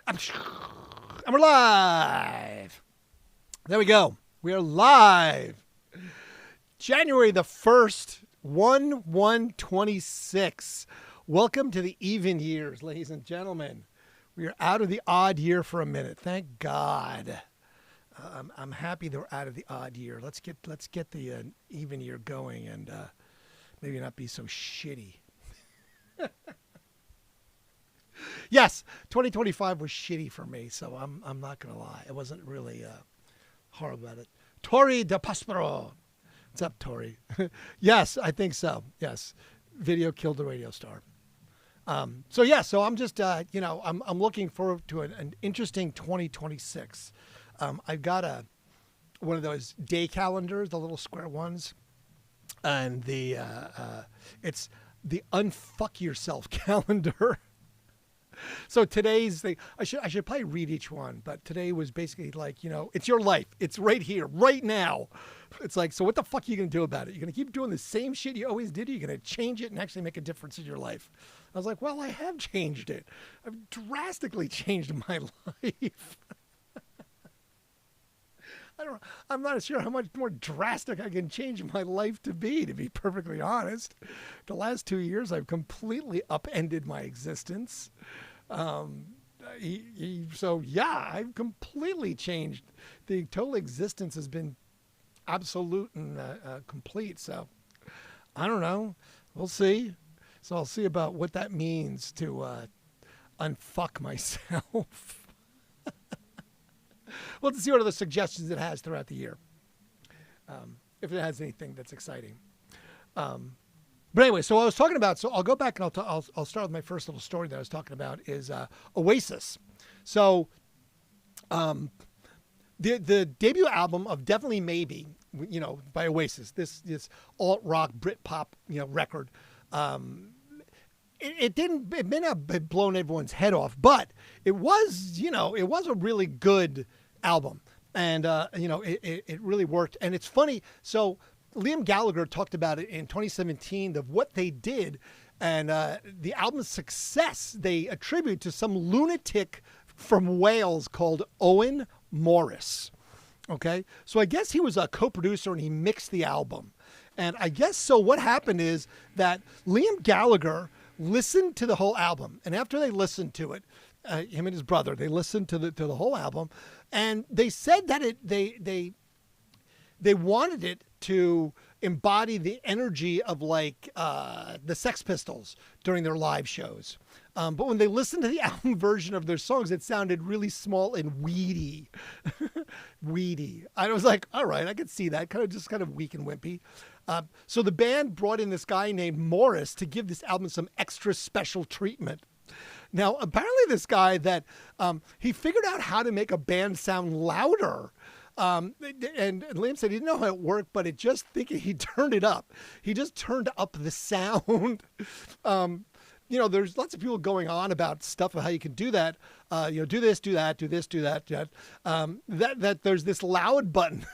And we're live. There we go. We are live. January the 1st, 1/1/26. Welcome to the even years, ladies and gentlemen. We are out of the odd year for a minute. Thank God. I'm happy that we're out of the odd year. Let's get the even year going and maybe not be so shitty. Yes, 2025 was shitty for me, so I'm not gonna lie. It wasn't really horrible at it. Tori De Prospero. What's up, Tori? Yes, I think so. Yes, video killed the radio star. So I'm just I'm looking forward to an interesting 2026. I've got one of those day calendars, the little square ones, and it's the unfuck yourself calendar. So today's thing, I should probably read each one, but today was basically like, it's your life. It's right here, right now. It's like, so what the fuck are you going to do about it? You're going to keep doing the same shit you always did? Or you're going to change it and actually make a difference in your life? I was like, well, I have changed it. I've drastically changed my life. I'm not sure how much more drastic I can change my life to be perfectly honest. The last 2 years, I've completely upended my existence. So yeah, I've completely changed. The total existence has been absolute and complete. So I don't know. We'll see. So I'll see about what that means to unfuck myself. We'll have to see what other suggestions it has throughout the year. If it has anything that's exciting. But anyway, so I was talking about, so I'll go back and I'll start with my first little story that I was talking about is Oasis. So the debut album of Definitely Maybe, by Oasis, this alt-rock Brit-pop, record, it may not have blown everyone's head off, but it was, it was a really good album. And, it really worked. And it's funny. So Liam Gallagher talked about it in 2017 of what they did. And the album's success they attribute to some lunatic from Wales called Owen Morris. Okay. So I guess he was a co-producer and he mixed the album. And I guess so what happened is that Liam Gallagher listened to the whole album, and after they listened to it, him and his brother, they listened to the whole album, and they said that they wanted it to embody the energy of like the Sex Pistols during their live shows. But when they listened to the album version of their songs, it sounded really small and weedy. Weedy. I was like, all right, I could see that. Kind of weak and wimpy. So the band brought in this guy named Morris to give this album some extra special treatment. Now, apparently this guy that he figured out how to make a band sound louder. And Liam said he didn't know how it worked, but he turned it up. He just turned up the sound. There's lots of people going on about stuff of how you can do that. Do this, do that, do this, do that. That there's this loud button.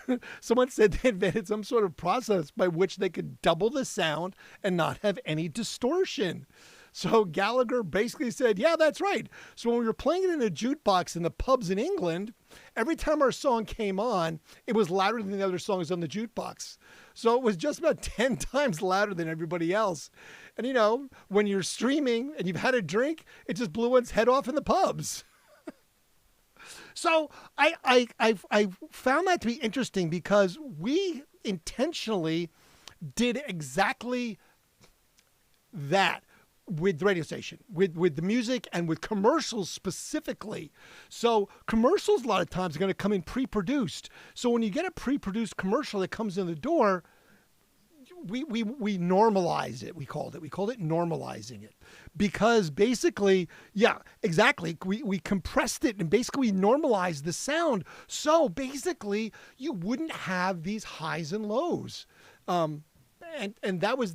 Someone said they invented some sort of process by which they could double the sound and not have any distortion. So Gallagher basically said, yeah, that's right. So when we were playing it in a jukebox in the pubs in England, every time our song came on, it was louder than the other songs on the jukebox. So it was just about 10 times louder than everybody else. And, when you're streaming and you've had a drink, it just blew one's head off in the pubs. So I found that to be interesting because we intentionally did exactly that with the radio station, with the music and with commercials specifically. So commercials a lot of times are going to come in pre-produced. So when you get a pre-produced commercial that comes in the door, we normalize it. We called it normalizing it because basically, yeah, exactly. We compressed it and basically we normalized the sound. So basically you wouldn't have these highs and lows. And that was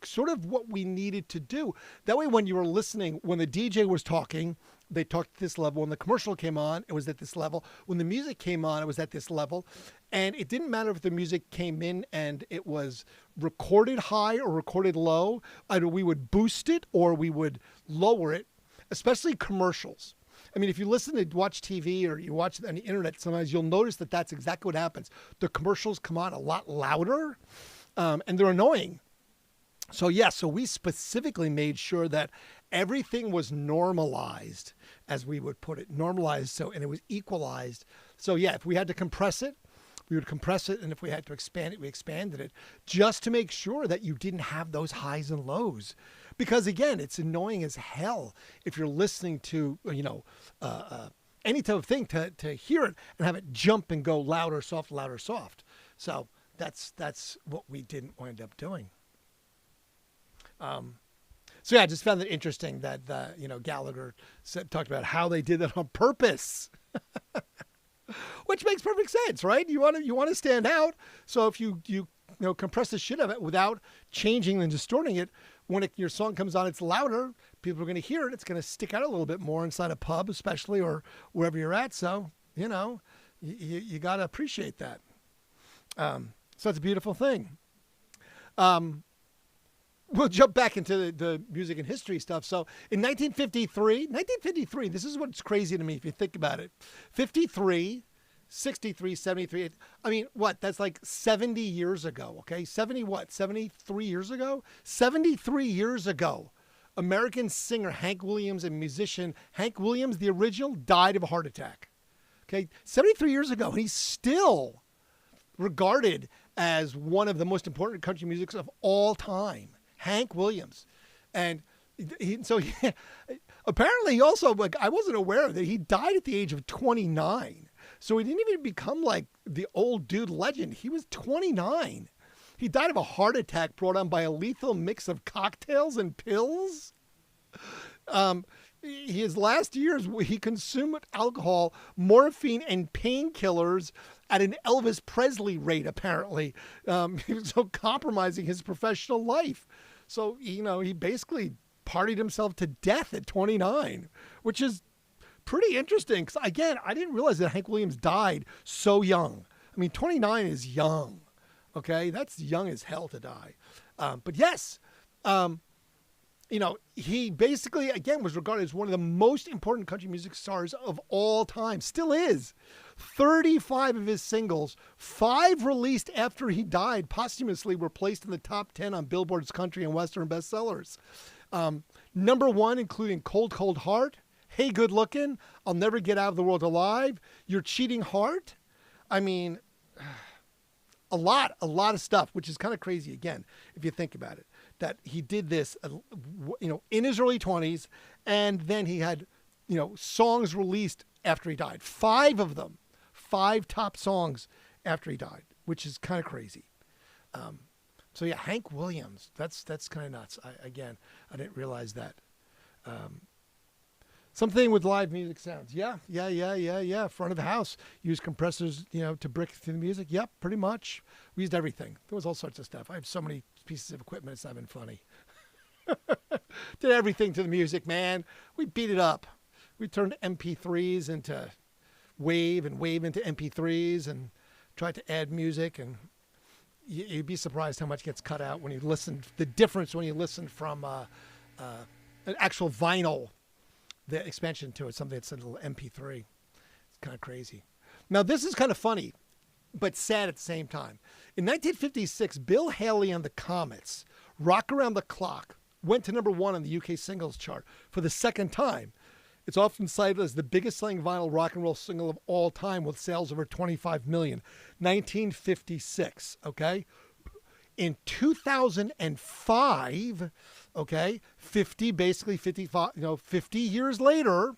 sort of what we needed to do. That way, when you were listening, when the DJ was talking, they talked at this level. When the commercial came on, it was at this level. When the music came on, it was at this level. And it didn't matter if the music came in and it was recorded high or recorded low. Either we would boost it or we would lower it, especially commercials. I mean, if you listen to watch TV or you watch on the internet, sometimes you'll notice that that's exactly what happens. The commercials come on a lot louder, and they're annoying. So so we specifically made sure that everything was normalized, as we would put it, normalized. And it was equalized. So if we had to compress it, we would compress it. And if we had to expand it, we expanded it just to make sure that you didn't have those highs and lows. Because again, it's annoying as hell if you're listening to, any type of thing to hear it and have it jump and go louder, soft, louder, soft. So that's what we didn't wind up doing. I just found it interesting that, Gallagher talked about how they did that on purpose, which makes perfect sense, right? You want to stand out. So if you compress the shit of it without changing and distorting it, when your song comes on, it's louder. People are going to hear it. It's going to stick out a little bit more inside a pub, especially, or wherever you're at. So, you got to appreciate that. So it's a beautiful thing. We'll jump back into the music and history stuff. So in 1953, this is what's crazy to me if you think about it. 53, 63, 73. I mean, that's like 70 years ago, okay? 73 years ago? 73 years ago, American singer Hank Williams and musician Hank Williams, the original, died of a heart attack. Okay? 73 years ago, and he's still regarded as one of the most important country musics of all time. Hank Williams. And apparently also, I wasn't aware that he died at the age of 29. So he didn't even become like the old dude legend. He was 29. He died of a heart attack brought on by a lethal mix of cocktails and pills. His last years, he consumed alcohol, morphine, and painkillers at an Elvis Presley rate, apparently. He was so compromising his professional life. So, he basically partied himself to death at 29, which is pretty interesting. Because, again, I didn't realize that Hank Williams died so young. I mean, 29 is young, okay? That's young as hell to die. But yes, he basically, again, was regarded as one of the most important country music stars of all time. Still is. 35 of his singles, 5 released after he died posthumously, were placed in the top 10 on Billboard's country and Western bestsellers. Number 1, including Cold, Cold Heart, Hey Good Looking, I'll Never Get Out of the World Alive, Your Cheating Heart. I mean, a lot of stuff, which is kind of crazy, again, if you think about it, that he did this, in his early 20s, and then he had, songs released after he died. 5 of them. 5 top songs after he died, which is kind of crazy. Hank Williams, that's kind of nuts. I didn't realize that. Something with live music sounds. Yeah. Front of the house. Use compressors, to brick through the music. Yep, pretty much. We used everything. There was all sorts of stuff. I have so many pieces of equipment. It's not been funny. Did everything to the music, man. We beat it up. We turned MP3s into wave and wave into MP3s and tried to add music, and you'd be surprised how much gets cut out when you listen. The difference when you listen from an actual vinyl, the expansion to it, something that's a little MP3. It's kind of crazy. Now, this is kind of funny, but sad at the same time. In 1956, Bill Haley and the Comets, Rock Around the Clock, went to number 1 on the UK singles chart for the second time. It's often cited as the biggest selling vinyl rock and roll single of all time with sales over 25 million. 1956, okay? In 2005, okay, 50 years later,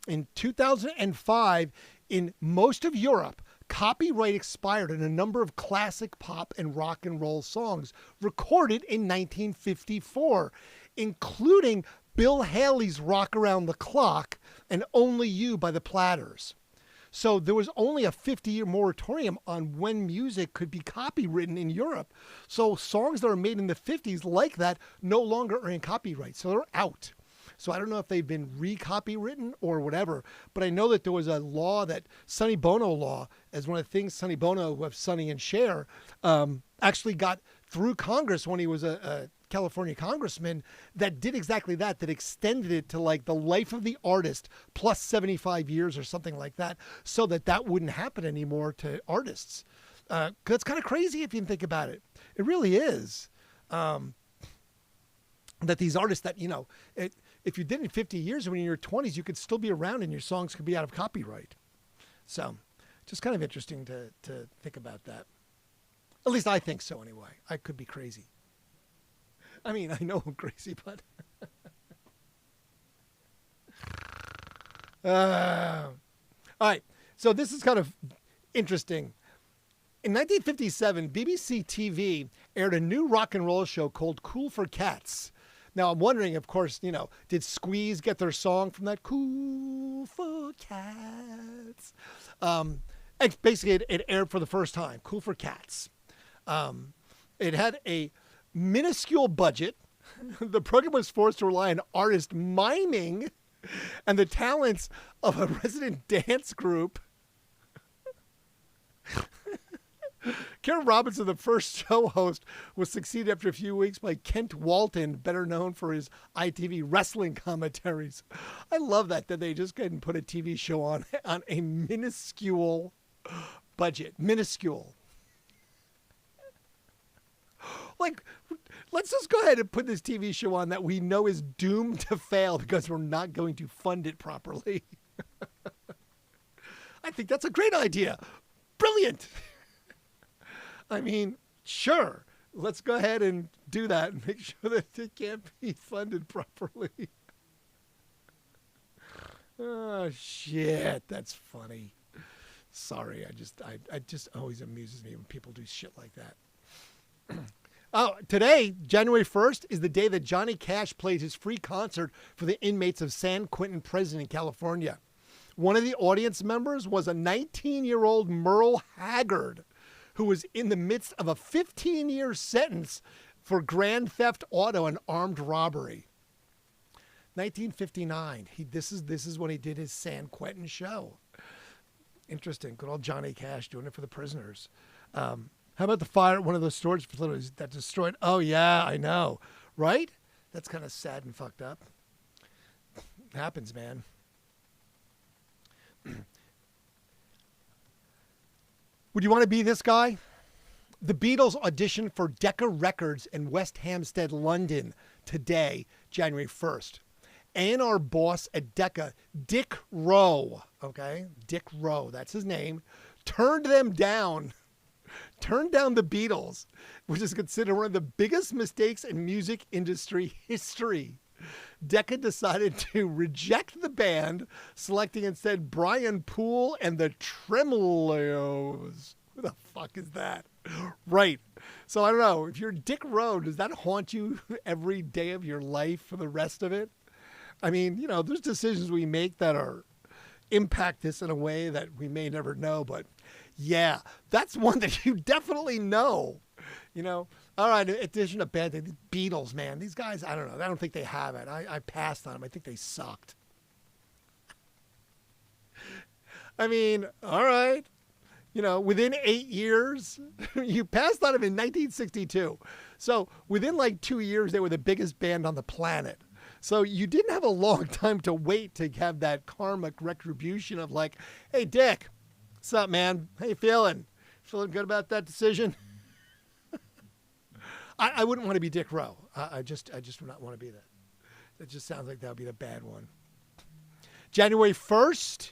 in 2005, in most of Europe, copyright expired in a number of classic pop and rock and roll songs recorded in 1954, including Bill Haley's Rock Around the Clock and Only You by the Platters. So there was only a 50-year moratorium on when music could be copywritten in Europe. So songs that were made in the 50s like that no longer are in copyright. So they're out. So I don't know if they've been re-copywritten or whatever, but I know that there was a law, that Sonny Bono law, as one of the things Sonny Bono of Sonny and Cher, actually got through Congress when he was a California congressman that did exactly that, that extended it to like the life of the artist plus 75 years or something like that, so that that wouldn't happen anymore to artists. 'Cause it's kind of crazy if you think about it. It really is. That these artists that, if you did it in 50 years, when you're in your 20s, you could still be around and your songs could be out of copyright. So just kind of interesting to think about that. At least I think so anyway. I could be crazy. I mean, I know I'm crazy, but... all right. So this is kind of interesting. In 1957, BBC TV aired a new rock and roll show called Cool for Cats. Now, I'm wondering, of course, did Squeeze get their song from that Cool for Cats? Basically, it aired for the first time, Cool for Cats. It had a minuscule budget. The program was forced to rely on artist miming and the talents of a resident dance group. Karen Robinson, the first show host, was succeeded after a few weeks by Kent Walton, better known for his ITV wrestling commentaries. I love that they just go ahead and put a TV show on a minuscule budget. Minuscule. Like, let's just go ahead and put this TV show on that we know is doomed to fail because we're not going to fund it properly. I think that's a great idea. Brilliant. I mean, sure. Let's go ahead and do that and make sure that it can't be funded properly. Oh, shit. That's funny. Sorry. I just always amuses me when people do shit like that. Oh, today, January 1st, is the day that Johnny Cash played his free concert for the inmates of San Quentin Prison in California. One of the audience members was a 19-year-old Merle Haggard, who was in the midst of a 15-year sentence for grand theft auto and armed robbery. 1959. This is when he did his San Quentin show. Interesting. Good old Johnny Cash doing it for the prisoners. How about the fire at one of those storage facilities that destroyed? Oh, yeah, I know. Right? That's kind of sad and fucked up. It happens, man. Would you want to be this guy? The Beatles auditioned for Decca Records in West Hampstead, London today, January 1st. A&R boss at Decca, Dick Rowe, okay? Dick Rowe, that's his name, turned them down. Turned down the Beatles, which is considered one of the biggest mistakes in music industry history. Decca decided to reject the band, selecting instead Brian Poole and the Tremolos. Who the fuck is that? Right. So I don't know. If you're Dick Rowe, does that haunt you every day of your life for the rest of it? I mean, there's decisions we make that impact this in a way that we may never know, but yeah, that's one that you definitely know. All right, in addition to band, the Beatles, man, these guys, I don't know. I don't think they have it. I passed on them. I think they sucked. I mean, all right. Within 8 years, you passed on them in 1962. So within like 2 years, they were the biggest band on the planet. So you didn't have a long time to wait to have that karmic retribution of like, hey, Dick, what's up, man? How you feeling? Feeling good about that decision? I wouldn't want to be Dick Rowe. I just would not want to be that. That just sounds like that would be the bad one. January 1st,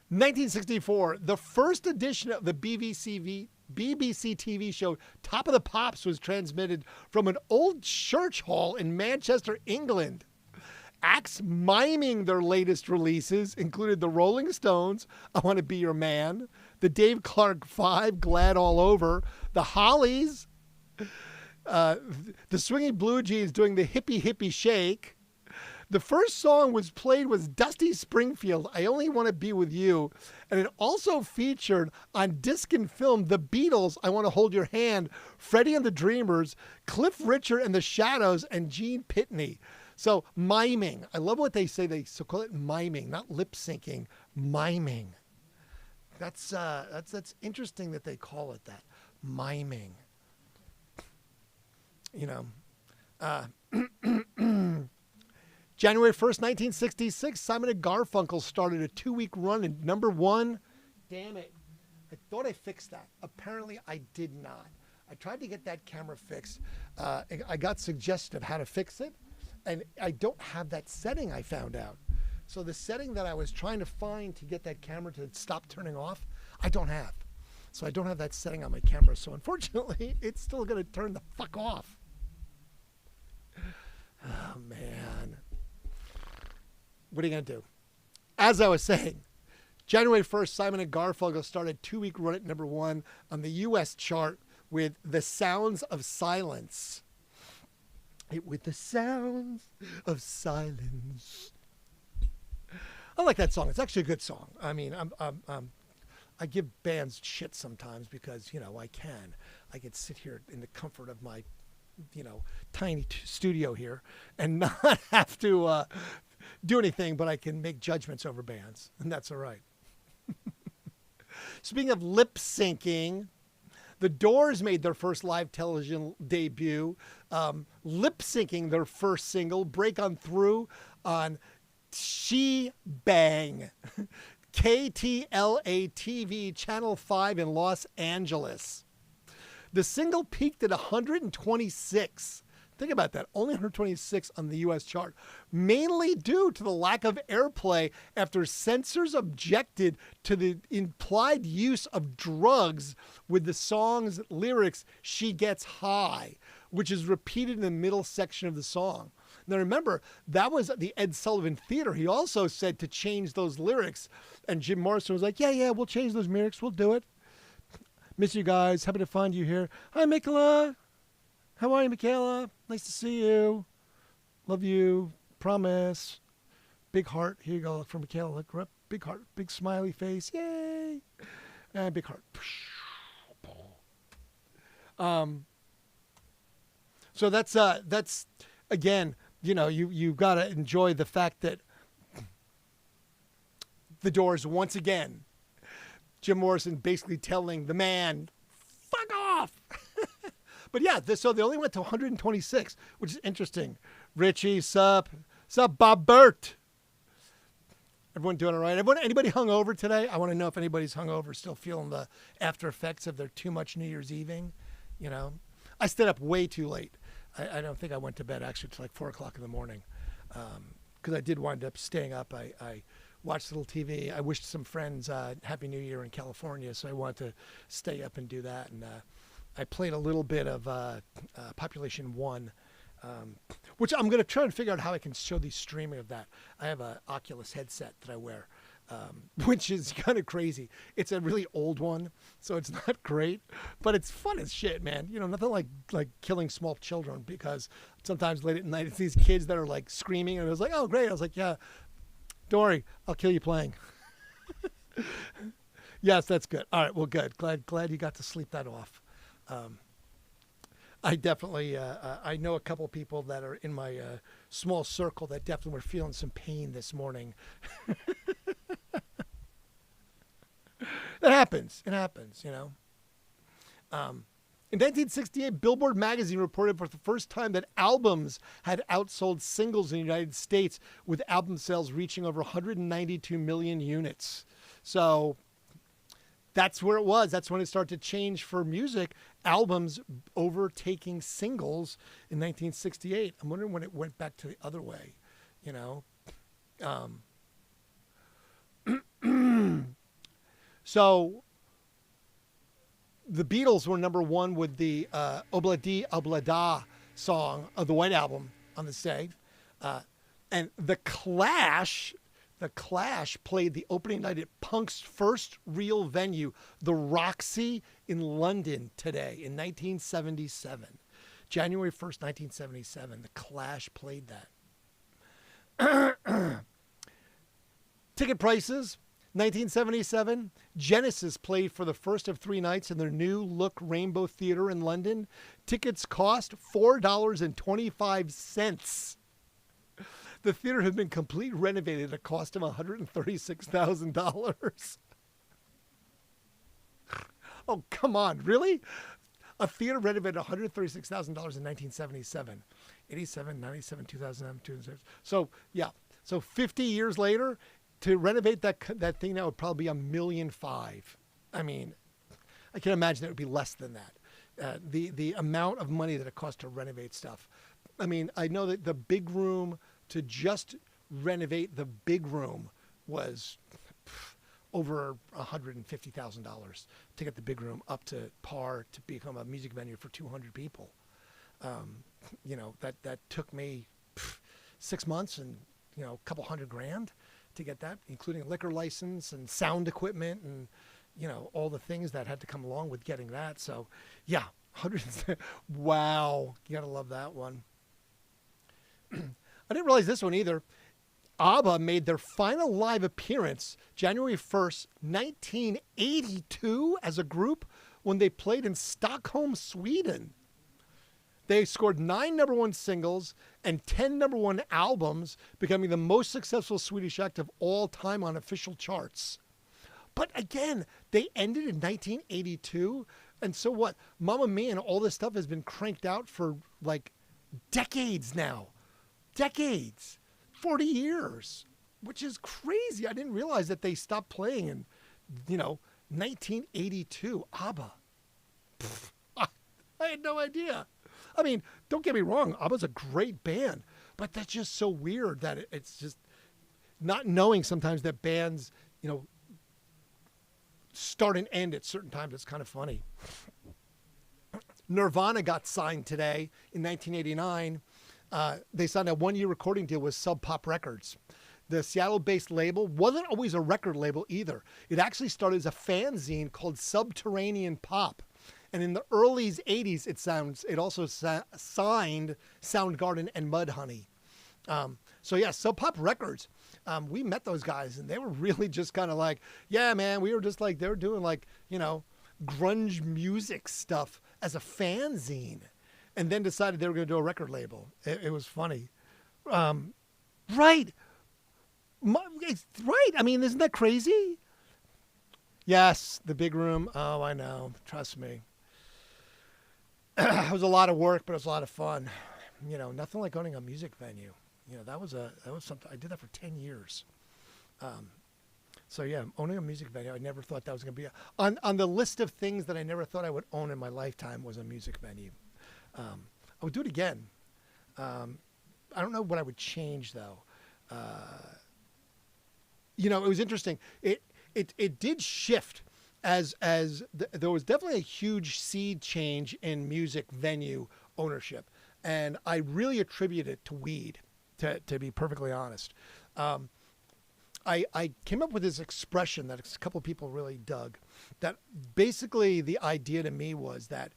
1964, the first edition of the BBC TV show Top of the Pops was transmitted from an old church hall in Manchester, England. Acts miming their latest releases included the Rolling Stones, I Want to Be Your Man, the Dave Clark Five, Glad All Over, the Hollies, the Swinging Blue Jeans doing the Hippie Hippie Shake. The first song was played was Dusty Springfield, I Only Want to Be With You. And it also featured on disc and film The Beatles, I Want to Hold Your Hand, Freddie and the Dreamers, Cliff Richard and the Shadows, and Gene Pitney. So miming. I love what they say. They call it miming, not lip syncing, miming. That's interesting that they call it that. Miming. January 1st, 1966, Simon & Garfunkel started a 2-week run at #1. Damn it. I thought I fixed that. Apparently, I did not. I tried to get that camera fixed. I got suggestions of how to fix it, and I don't have that setting I found out. So the setting that I was trying to find to get that camera to stop turning off, I don't have. So I don't have that setting on my camera. So unfortunately, it's still going to turn the fuck off. Oh, man. What are you going to do? As I was saying, January 1st, Simon & Garfunkel started a 2-week run at #1 on the U.S. chart with The Sounds of Silence. With the sounds of silence. I like that song. It's actually a good song. I mean, I give bands shit sometimes because, you know, I can sit here in the comfort of my, you know, tiny studio here and not have to do anything, but I can make judgments over bands, and that's all right. Speaking of lip syncing, the Doors made their first live television debut, lip syncing their first single, Break On Through, on She Bang, KTLA TV, Channel 5 in Los Angeles. The single peaked at 126. Think about that. Only 126 on the U.S. chart, mainly due to the lack of airplay after censors objected to the implied use of drugs with the song's lyrics, She Gets High, which is repeated in the middle section of the song. Now, remember, that was at the Ed Sullivan Theater. He also said to change those lyrics, and Jim Morrison was like, yeah, we'll change those lyrics. We'll do it. Miss you guys. Happy to find you here. Hi, Michaela. How are you, Michaela? Nice to see you. Love you. Promise. Big heart. Here you go from Michaela. Look her up. Big heart. Big smiley face. Yay. And big heart. So that's again, you know, you've got to enjoy the fact that the Doors, once again, Jim Morrison basically telling the man, fuck off. But yeah, so they only went to 126, which is interesting. Richie, sup, Bob Burt. Everyone doing all right? Anybody hungover today? I want to know if anybody's hungover, still feeling the after effects of their too much New Year's Eving. You know, I stayed up way too late. I don't think I went to bed actually till like 4 o'clock in the morning, because I did wind up staying up. I watched a little TV. I wished some friends Happy New Year in California, so I wanted to stay up and do that. And I played a little bit of Population 1, which I'm going to try and figure out how I can show the streaming of that. I have an Oculus headset that I wear, which is kind of crazy. It's a really old one, so it's not great, but it's fun as shit, man. You know, nothing like killing small children, because sometimes late at night it's these kids that are like screaming, and I was like, oh, great. I was like, yeah, don't worry, I'll kill you playing. Yes, that's good. All right, well, good. Glad you got to sleep that off. I definitely, I know a couple people that are in my small circle that definitely were feeling some pain this morning. It happens, you know. In 1968, Billboard magazine reported for the first time that albums had outsold singles in the United States, with album sales reaching over 192 million units. So that's where it was. That's when it started to change for music. Albums overtaking singles in 1968. I'm wondering when it went back to the other way, you know. So the Beatles were #1 with the Obladi Oblada song of the White Album on this day. And The Clash played the opening night at Punk's first real venue, the Roxy in London today in 1977. January 1st, 1977, The Clash played that. Ticket prices, 1977, Genesis played for the first of 3 nights in their new look Rainbow Theatre in London. Tickets cost $4.25. The theater had been completely renovated at a cost of $136,000. Oh, come on, really? A theater renovated $136,000 in 1977. 87, 97, 2007, 2006. So yeah, so 50 years later, to renovate that thing, that would probably be $1.5 million. I mean, I can imagine it would be less than that. The amount of money that it costs to renovate stuff. I mean, I know that the big room, to just renovate the big room, was over $150,000 to get the big room up to par to become a music venue for 200 people. That took me 6 months and, a couple $100,000 to get that, including a liquor license and sound equipment and, all the things that had to come along with getting that. So yeah, hundreds. Wow. You gotta love that one. I didn't realize this one either. ABBA made their final live appearance January 1st, 1982 as a group when they played in Stockholm, Sweden. They scored 9 number one singles and 10 number one albums, becoming the most successful Swedish act of all time on official charts. But again, they ended in 1982. And so what? Mamma Mia and all this stuff has been cranked out for like decades now. Decades. 40 years, which is crazy. I didn't realize that they stopped playing in, 1982. ABBA. I had no idea. I mean, don't get me wrong. ABBA's a great band, but that's just so weird that it's just not knowing sometimes that bands, start and end at certain times. It's kind of funny. Nirvana got signed today in 1989. They signed a 1-year recording deal with Sub Pop Records. The Seattle-based label wasn't always a record label either. It actually started as a fanzine called Subterranean Pop. And in the early 80s, it also signed Soundgarden and Mudhoney. Sub Pop Records, we met those guys, and they were really just kind of like, yeah, man, we were just like, they were doing like, grunge music stuff as a fanzine. And then decided they were going to do a record label. It was funny. Right. Right. I mean, isn't that crazy? Yes, the big room. Oh, I know. Trust me. It was a lot of work, but it was a lot of fun. Nothing like owning a music venue. That was something. I did that for 10 years. Owning a music venue, I never thought that was going to be on the list of things that I never thought I would own in my lifetime was a music venue. I would do it again. I don't know what I would change though. It was interesting. It did shift as there was definitely a huge seed change in music venue ownership. And I really attribute it to weed, to be perfectly honest. I came up with this expression that a couple of people really dug, that basically the idea to me was that,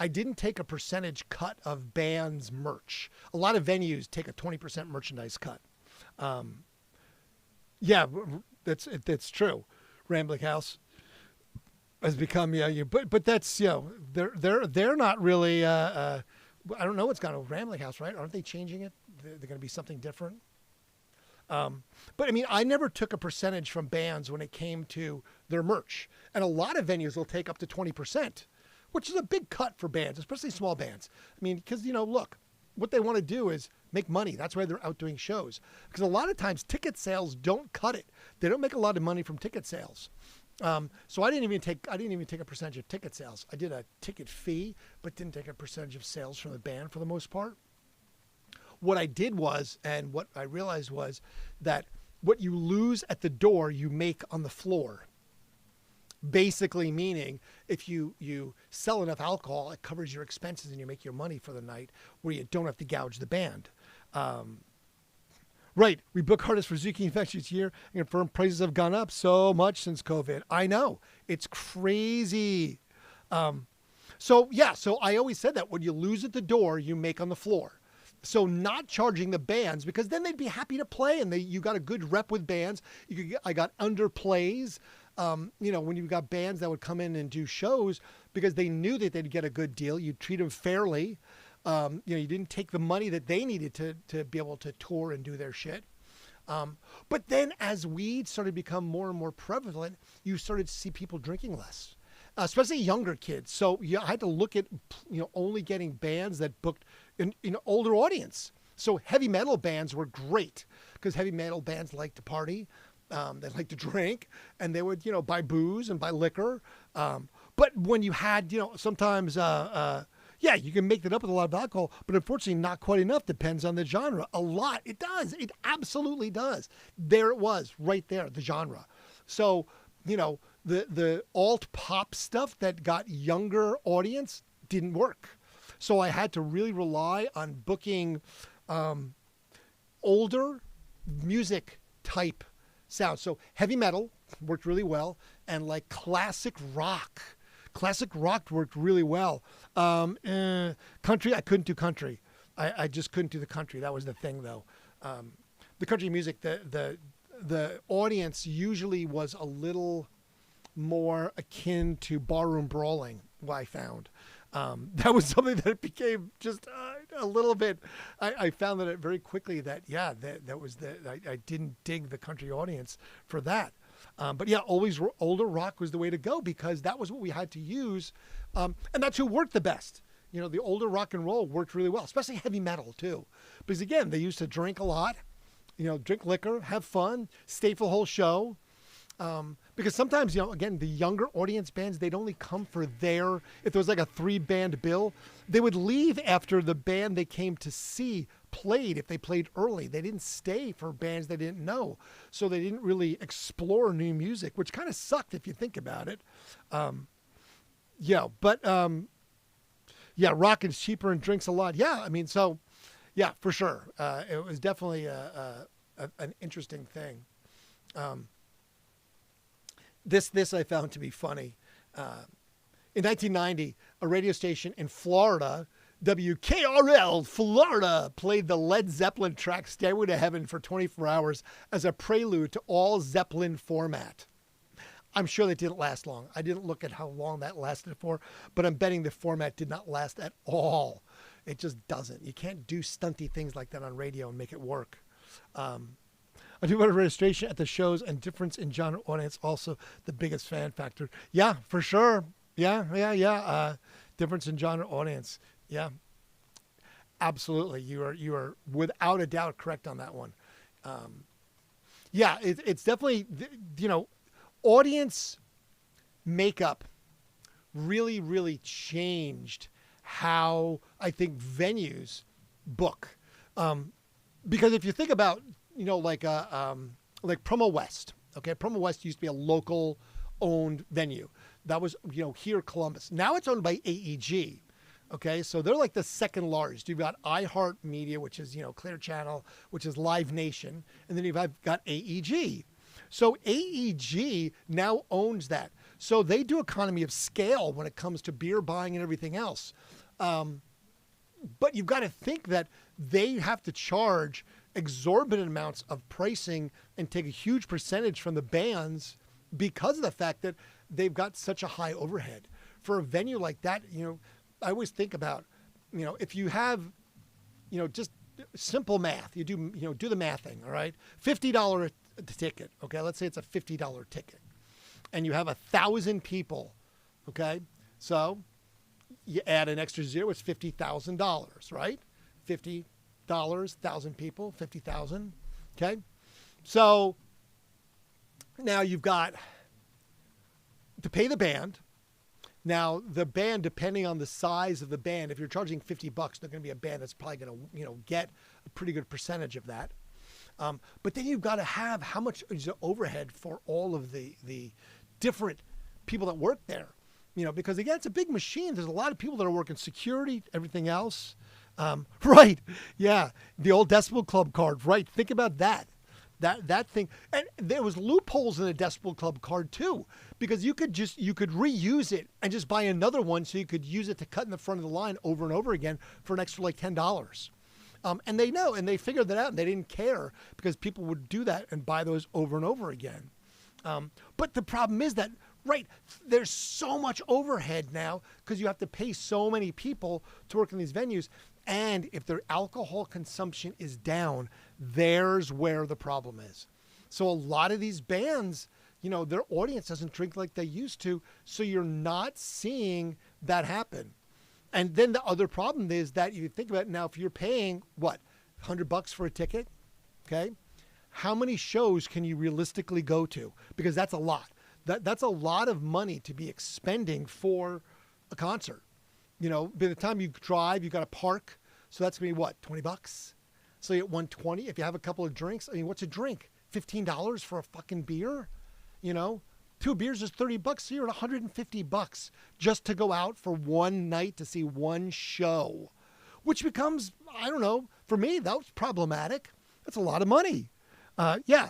I didn't take a percentage cut of bands' merch. A lot of venues take a 20% merchandise cut. That's true. Rambling House has become but that's they're not really. I don't know what's going on with Rambling House, right? Aren't they changing it? They're going to be something different. But I mean, I never took a percentage from bands when it came to their merch, and a lot of venues will take up to 20%. Which is a big cut for bands, especially small bands. I mean, because, look, what they want to do is make money. That's why they're out doing shows. Because a lot of times ticket sales don't cut it. They don't make a lot of money from ticket sales. So I didn't even take a percentage of ticket sales. I did a ticket fee, but didn't take a percentage of sales from the band for the most part. What I did was, and what I realized was that what you lose at the door, you make on the floor. Basically meaning if you sell enough alcohol, it covers your expenses and you make your money for the night where you don't have to gouge the band. Right. We book artists for Zuki Infectious year and confirm prices have gone up so much since COVID. I know. It's crazy. So I always said that when you lose at the door, you make on the floor. So not charging the bands, because then they'd be happy to play and you got a good rep with bands. I got underplays. When you got bands that would come in and do shows because they knew that they'd get a good deal, you treat them fairly. You didn't take the money that they needed to be able to tour and do their shit. But then as weed started to become more and more prevalent, you started to see people drinking less, especially younger kids. So I had to look at, only getting bands that booked, an older audience. So heavy metal bands were great because heavy metal bands like to party, they like to drink, and they would, buy booze and buy liquor. But when you had, sometimes, yeah, you can make that up with a lot of alcohol, but unfortunately not quite enough. Depends on the genre. A lot. It does. It absolutely does. There it was right there, the genre. So, the alt pop stuff that got younger audience didn't work. So I had to really rely on booking older music type sound. So heavy metal worked really well, and like classic rock. Classic rock worked really well. Country, I couldn't do country. I just couldn't do the country. That was the thing, though. The country music, the audience usually was a little more akin to barroom brawling, what I found. That was something that became just a little bit. I found that it very quickly that that was I didn't dig the country audience for that. But yeah, always older rock was the way to go because that was what we had to use, and that's who worked the best. The older rock and roll worked really well, especially heavy metal too, because again they used to drink a lot, drink liquor, have fun, stay for the whole show. Because sometimes, again, the younger audience bands, they'd only come for if there was like a 3-band bill, they would leave after the band they came to see played. If they played early, they didn't stay for bands they didn't know. So they didn't really explore new music, which kind of sucked if you think about it. Rock is cheaper and drinks a lot. Yeah. I mean, so yeah, for sure. It was definitely an interesting thing. This I found to be funny. In 1990, a radio station in Florida, WKRL Florida, played the Led Zeppelin track Stairway to Heaven for 24 hours as a prelude to all Zeppelin format. I'm sure that didn't last long. I didn't look at how long that lasted for, but I'm betting the format did not last at all. It just doesn't. You can't do stunty things like that on radio and make it work. I do want a registration at the shows and difference in genre audience also the biggest fan factor. Yeah, for sure. Yeah. Difference in genre audience. Yeah, absolutely. You are without a doubt correct on that one. It's definitely, audience makeup really, really changed how I think venues book. Because if you think about, like Promo West. Okay, Promo West used to be a local owned venue. That was, here Columbus. Now it's owned by AEG. Okay, so they're like the second largest. You've got iHeartMedia, which is, Clear Channel, which is Live Nation, and then you've got AEG. So AEG now owns that. So they do economy of scale when it comes to beer buying and everything else. But you've got to think that they have to charge exorbitant amounts of pricing and take a huge percentage from the bands because of the fact that they've got such a high overhead. For a venue like that, I always think about, if you have, just simple math, you do the mathing, all right? $50 ticket, okay? Let's say it's a $50 ticket. And you have 1,000 people, okay? So you add an extra zero, it's $50,000, right? $50, 1,000 people, 50,000. Okay. So now you've got to pay the band. Now the band, depending on the size of the band, if you're charging $50, they're going to be a band that's probably going to, get a pretty good percentage of that. But then you've got to have how much is the overhead for all of the different people that work there, because again, it's a big machine. There's a lot of people that are working security, everything else. Right. Yeah. The old Decibel Club card. Right. Think about that. That thing. And there was loopholes in the Decibel Club card too, because you could reuse it and just buy another one. So you could use it to cut in the front of the line over and over again for an extra like $10. And they know, and they figured that out and they didn't care because people would do that and buy those over and over again. But the problem is that, right, there's so much overhead now because you have to pay so many people to work in these venues. And if their alcohol consumption is down, there's where the problem is. So a lot of these bands, their audience doesn't drink like they used to. So you're not seeing that happen. And then the other problem is that you think about it now, if you're paying what, $100 for a ticket, okay, how many shows can you realistically go to? Because that's a lot. That's a lot of money to be expending for a concert. You know, by the time you drive, you got to park, so that's gonna be what, $20? So you get 120. If you have a couple of drinks, I mean, what's a drink? $15 for a fucking beer? You know, 2 beers is $30. So you're at $150 just to go out for one night to see one show, which becomes, I don't know, for me, that was problematic. That's a lot of money. Yeah.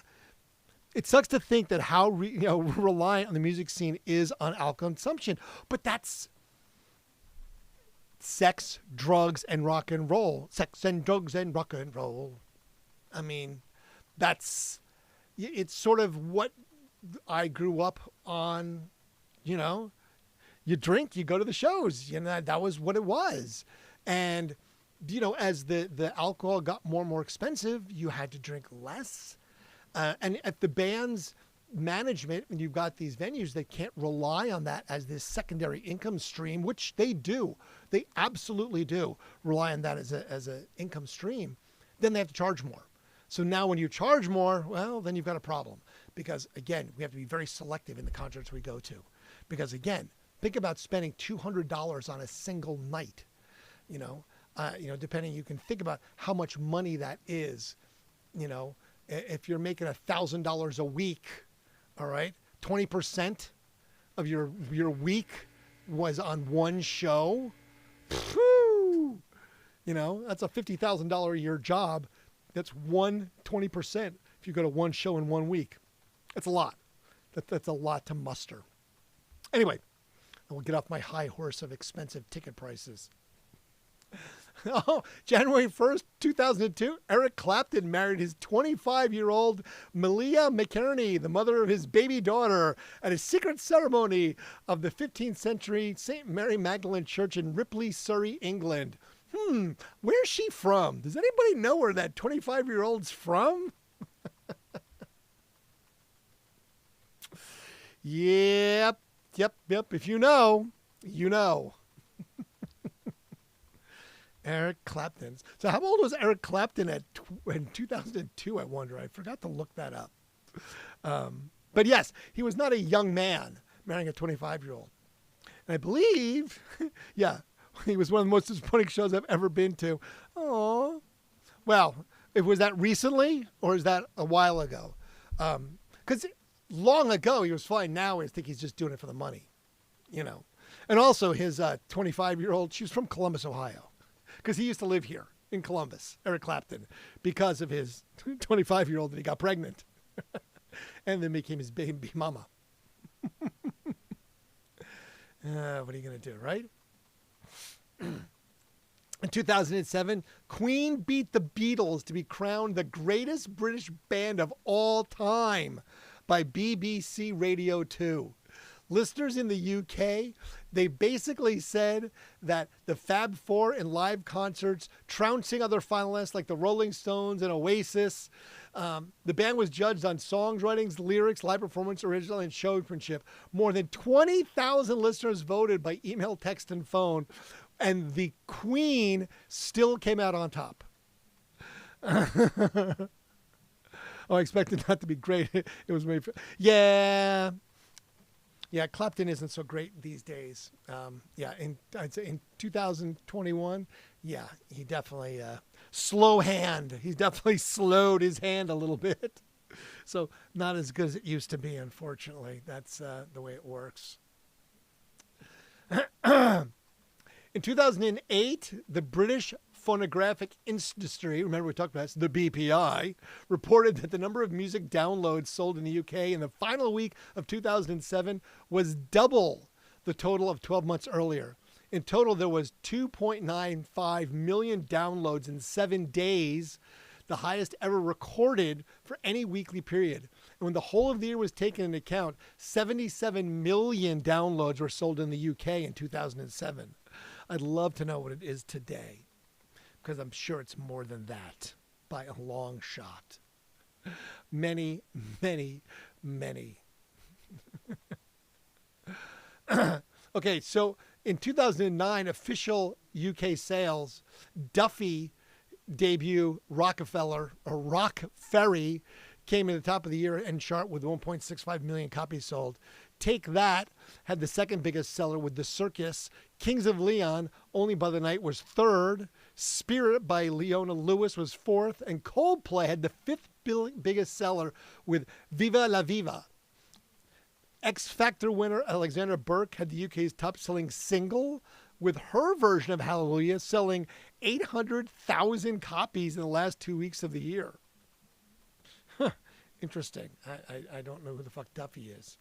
It sucks to think that how reliant on the music scene is on alcohol consumption, but that's sex, drugs, and rock and roll. Sex and drugs and rock and roll. I mean, it's sort of what I grew up on. You know, you drink, you go to the shows. You know, that was what it was. And, you know, as the alcohol got more and more expensive, you had to drink less. And at the band's management, when you've got these venues that can't rely on that as this secondary income stream, which they do, they absolutely do rely on that as a income stream, then they have to charge more. So now when you charge more, well, then you've got a problem, because again, we have to be very selective in the concerts we go to, because again, think about spending $200 on a single night, depending, you can think about how much money that is, if you're making $1,000 a week, all right, 20% of your week was on one show. Whew, that's a $50,000 a year job. That's 20%. If you go to one show in 1 week, that's a lot. That's a lot to muster. Anyway, I will get off my high horse of expensive ticket prices. Oh, January 1st, 2002, Eric Clapton married his 25-year-old Malia McKerney, the mother of his baby daughter, at a secret ceremony of the 15th century St. Mary Magdalene Church in Ripley, Surrey, England. Where's she from? Does anybody know where that 25-year-old's from? Yep. If you know, you know. Eric Clapton. So how old was Eric Clapton in 2002, I wonder? I forgot to look that up. But yes, he was not a young man marrying a 25-year-old. And I believe, yeah, he was one of the most disappointing shows I've ever been to. Oh, well, was that recently or is that a while ago? Because long ago he was fine. Now I think he's just doing it for the money, And also his 25-year-old, she was from Columbus, Ohio. Because he used to live here in Columbus, Eric Clapton, because of his 25-year-old that he got pregnant and then became his baby mama. What are you going to do, right? In 2007, Queen beat the Beatles to be crowned the greatest British band of all time by BBC Radio 2. Listeners in the UK, they basically said that the Fab Four in live concerts, trouncing other finalists like the Rolling Stones and Oasis. The band was judged on songwriting, lyrics, live performance, original, and showmanship. More than 20,000 listeners voted by email, text, and phone, and the Queen still came out on top. Oh, I expected that to be great. It was made for, yeah. Yeah, Clapton isn't so great these days. I'd say in 2021, yeah, he definitely slow hand. He's definitely slowed his hand a little bit. So not as good as it used to be, unfortunately. That's the way it works. In 2008, the British Phonographic Industry, remember we talked about this, the BPI, reported that the number of music downloads sold in the UK in the final week of 2007 was double the total of 12 months earlier. In total, there was 2.95 million downloads in 7 days, the highest ever recorded for any weekly period. And when the whole of the year was taken into account, 77 million downloads were sold in the UK in 2007. I'd love to know what it is today, because I'm sure it's more than that by a long shot. Many, many, many. Okay, so In 2009, official UK sales, Duffy debut Rockefeller or Rock Ferry came in the top of the year and chart with 1.65 million copies sold. Take That had the second biggest seller with The Circus. Kings of Leon, Only by the Night was third. Spirit by Leona Lewis was fourth. And Coldplay had the fifth biggest seller with Viva la Viva. X Factor winner Alexandra Burke had the UK's top-selling single, with her version of Hallelujah selling 800,000 copies in the last 2 weeks of the year. Huh. Interesting. I don't know who the fuck Duffy is.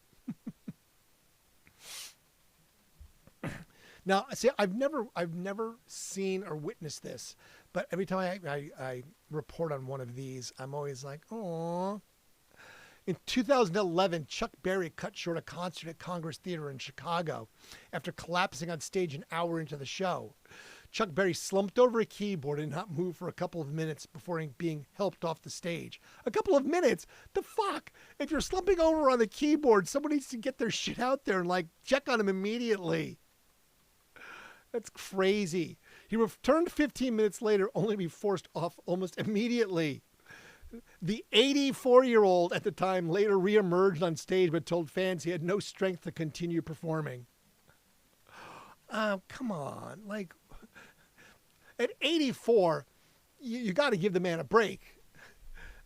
Now, see, I've never seen or witnessed this, but every time I report on one of these, I'm always like, oh. In 2011, Chuck Berry cut short a concert at Congress Theater in Chicago after collapsing on stage an hour into the show. Chuck Berry slumped over a keyboard and not moved for a couple of minutes before being helped off the stage. A couple of minutes? The fuck? If you're slumping over on the keyboard, someone needs to get their shit out there and, like, check on him immediately. That's crazy. He returned 15 minutes later, only to be forced off almost immediately. The 84-year-old at the time later reemerged on stage but told fans he had no strength to continue performing. Oh, come on. Like, at 84, you got to give the man a break.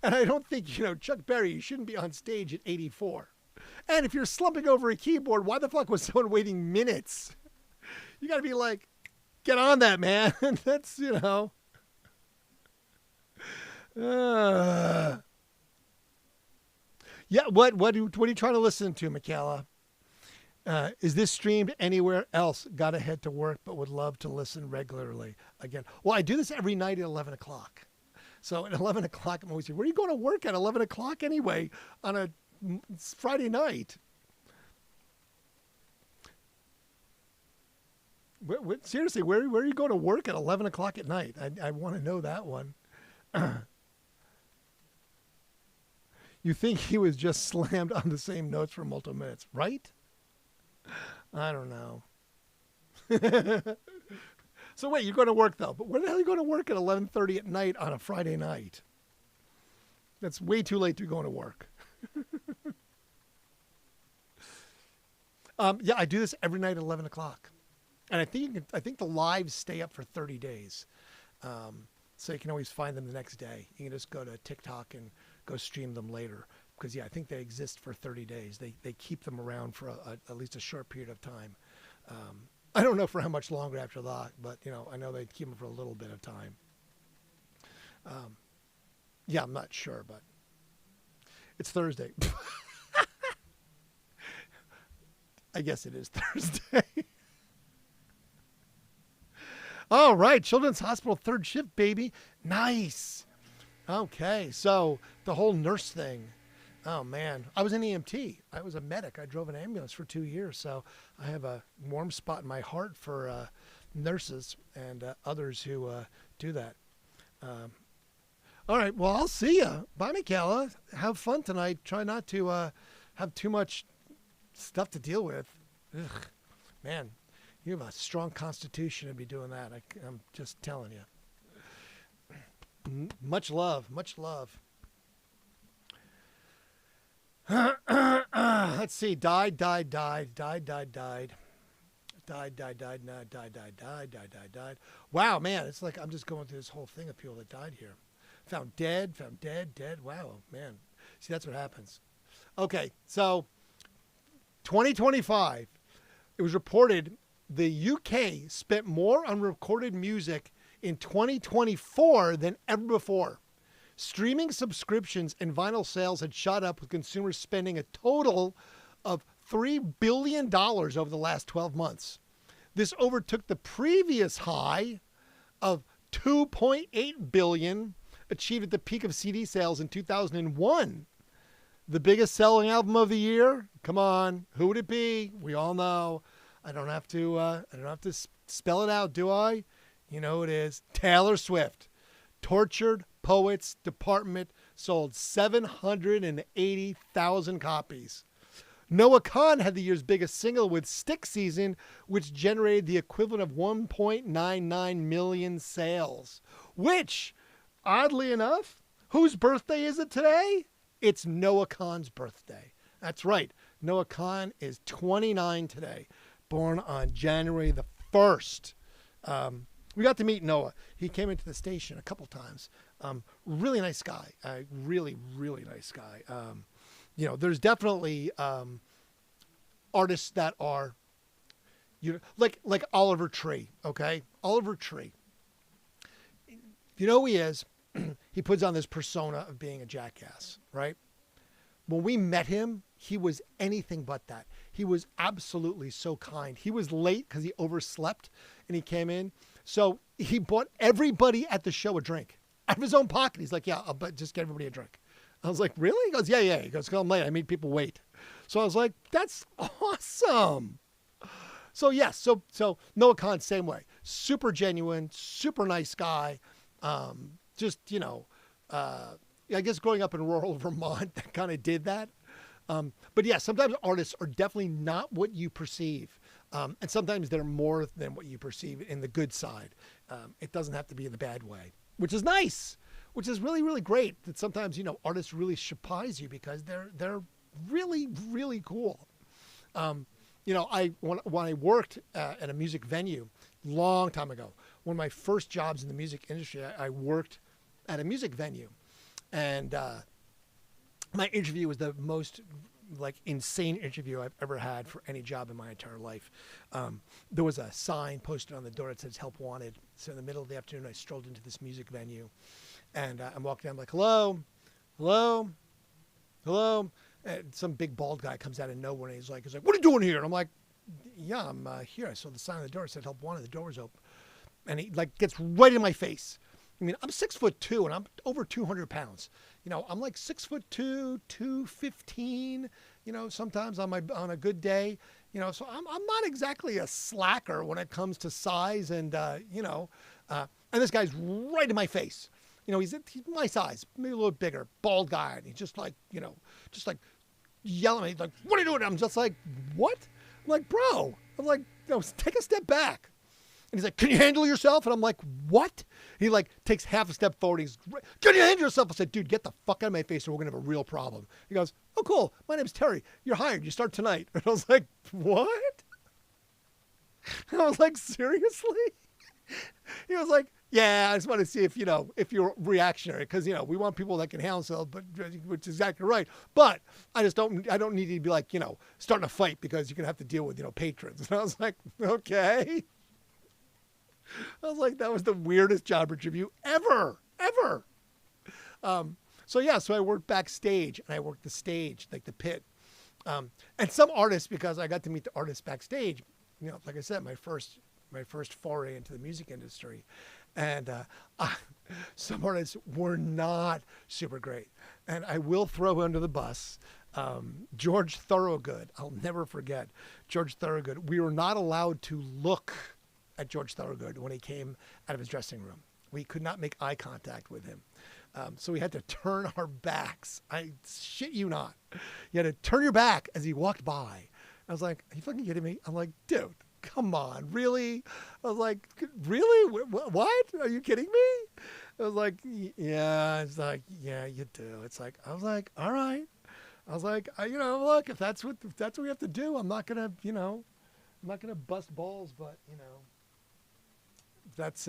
And I don't think, Chuck Berry, you shouldn't be on stage at 84. And if you're slumping over a keyboard, why the fuck was someone waiting minutes? You got to be like, get on that, man. That's, Yeah, what are you trying to listen to, Michaela? Is this streamed anywhere else? Got to head to work, but would love to listen regularly. Again, well, I do this every night at 11 o'clock. So at 11 o'clock, I'm always saying, where are you going to work at 11 o'clock anyway on a Friday night? Seriously, where are you going to work at 11 o'clock at night? I want to know that one. You think he was just slammed on the same notes for multiple minutes, right? I don't know. So wait, you're going to work though. But where the hell are you going to work at 11:30 at night on a Friday night? That's way too late to be going to work. Yeah, I do this every night at 11 o'clock. And I think the lives stay up for 30 days. So you can always find them the next day. You can just go to TikTok and go stream them later. Because, yeah, I think they exist for 30 days. They keep them around for at least a short period of time. I don't know for how much longer after that, but, I know they keep them for a little bit of time. Yeah, I'm not sure, but it's Thursday. I guess it is Thursday. All right, Children's Hospital third shift, baby. Nice. Okay, so the whole nurse thing. Oh, man. I was an EMT. I was a medic. I drove an ambulance for 2 years, so I have a warm spot in my heart for nurses and others who do that. All right, well, I'll see you. Bye, Michaela. Have fun tonight. Try not to have too much stuff to deal with. Ugh, man. You have a strong constitution to be doing that. I'm just telling you. Much love. Much love. Let's see. Died. Wow, man. It's like I'm just going through this whole thing of people that died here. Found dead. Wow, man. See, that's what happens. Okay, so 2025. It was reported the UK spent more on recorded music in 2024 than ever before. Streaming subscriptions and vinyl sales had shot up, with consumers spending a total of $3 billion over the last 12 months. This overtook the previous high of $2.8 billion achieved at the peak of CD sales in 2001. The biggest selling album of the year? Come on, who would it be? We all know. I don't have to spell it out, do I? You know who it is. Taylor Swift. Tortured Poets Department sold 780,000 copies. Noah Khan had the year's biggest single with Stick Season, which generated the equivalent of 1.99 million sales. Which, oddly enough, whose birthday is it today? It's Noah Khan's birthday. That's right. Noah Khan is 29 today, born on January the 1st. We got to meet Noah. He came into the station a couple times. Really nice guy. Really, really nice guy. There's definitely artists that are, like Oliver Tree. Okay, Oliver Tree. You know who he is? He puts on this persona of being a jackass, right? When we met him, he was anything but that. He was absolutely so kind. He was late because he overslept and he came in. So he bought everybody at the show a drink out of his own pocket. He's like, yeah, I'll just get everybody a drink. I was like, really? He goes, yeah. He goes, I'm late. I made people wait. So I was like, that's awesome. So yes, so Noah Khan, same way. Super genuine, super nice guy. I guess growing up in rural Vermont, that kind of did that. But yeah, sometimes artists are definitely not what you perceive. And sometimes they're more than what you perceive in the good side. It doesn't have to be in the bad way, which is nice, which is really, really great that sometimes, artists really surprise you because they're really, really cool. When I worked at a music venue long time ago, one of my first jobs in the music industry, I worked at a music venue, and my interview was the most insane interview I've ever had for any job in my entire life. There was a sign posted on the door that says "Help Wanted." So in the middle of the afternoon, I strolled into this music venue, and I'm walking down, I'm like, hello. And some big bald guy comes out of nowhere, and he's like, what are you doing here? And I'm like, yeah, I'm here. I saw the sign on the door. It said "Help Wanted." The door was open, and he gets right in my face. I mean, I'm 6'2" and I'm over 200 pounds. I'm like 6'2", 215. Sometimes on a good day. So I'm not exactly a slacker when it comes to size, and and this guy's right in my face. He's my size, maybe a little bigger, bald guy, and he's just yelling at me, like, what are you doing? I'm just like, what? I'm like, bro. I'm like, take a step back. And he's like, can you handle yourself? And I'm like, what? He takes half a step forward. He's, can you handle yourself? I said, dude, get the fuck out of my face or we're going to have a real problem. He goes, oh, cool. My name's Terry. You're hired. You start tonight. And I was like, what? I was like, seriously? He was like, yeah, I just want to see if you're reactionary, because, we want people that can handle themselves, but which is exactly right. But I don't need you to be starting a fight because you're going to have to deal with, patrons. And I was like, okay. I was like, that was the weirdest job interview ever. So I worked backstage, and I worked the stage, the pit. And some artists, because I got to meet the artists backstage, like I said, my first foray into the music industry. And some artists were not super great. And I will throw under the bus George Thorogood. I'll never forget George Thorogood. We were not allowed to look at George Thorogood when he came out of his dressing room. We could not make eye contact with him. So we had to turn our backs. I shit you not. You had to turn your back as he walked by. I was like, are you fucking kidding me? I'm like, dude, come on, really? I was like, really? What? Are you kidding me? I was like, yeah. It's like, yeah, you do. It's like, I was like, all right. I was like, look, if that's what we have to do, I'm not gonna bust balls, but that's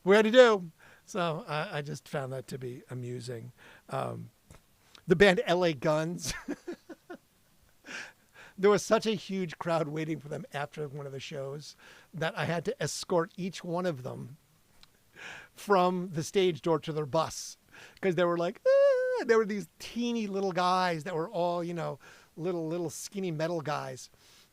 we had to do. So I just found that to be amusing. The band LA Guns. There was such a huge crowd waiting for them after one of the shows that I had to escort each one of them from the stage door to their bus, because they were they were these teeny little guys that were all, little skinny metal guys.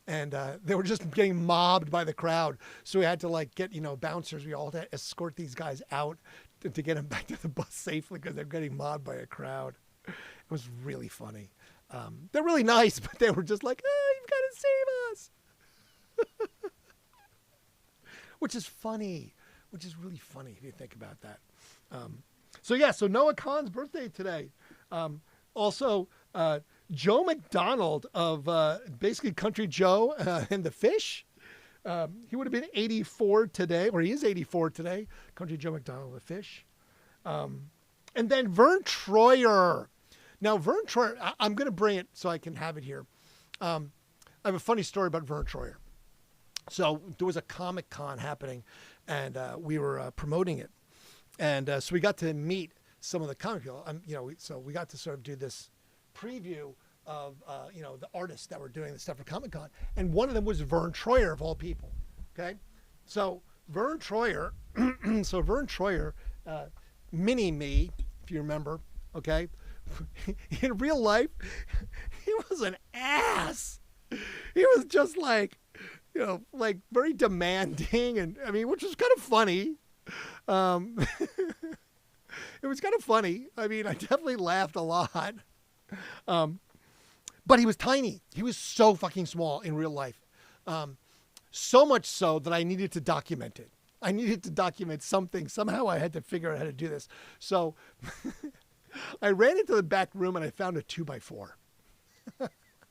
And they were just getting mobbed by the crowd. So we had to get, bouncers. We all had to escort these guys out to get them back to the bus safely because they're getting mobbed by a crowd. It was really funny. They're really nice, but they were just like, you've got to save us. Which is funny, which is really funny if you think about that. So Noah Khan's birthday today. Also, Joe McDonald of basically Country Joe and the Fish. He would have been 84 today, or he is 84 today. Country Joe McDonald, the Fish. And then Vern Troyer. Now, Vern Troyer, I'm going to bring it so I can have it here. I have a funny story about Vern Troyer. So there was a Comic-Con happening, and we were promoting it. And so we got to meet some of the comic people. So we got to sort of do this preview of, the artists that were doing the stuff for Comic-Con. And one of them was Vern Troyer, of all people. Okay? So Vern Troyer, Mini-Me, if you remember, okay? In real life, he was an ass. He was just like very demanding, and which was kind of funny. It was kind of funny. I definitely laughed a lot. But he was tiny. He was so fucking small in real life. So much so that I needed to document it. I needed to document something. Somehow I had to figure out how to do this. So I ran into the back room and I found a 2x4.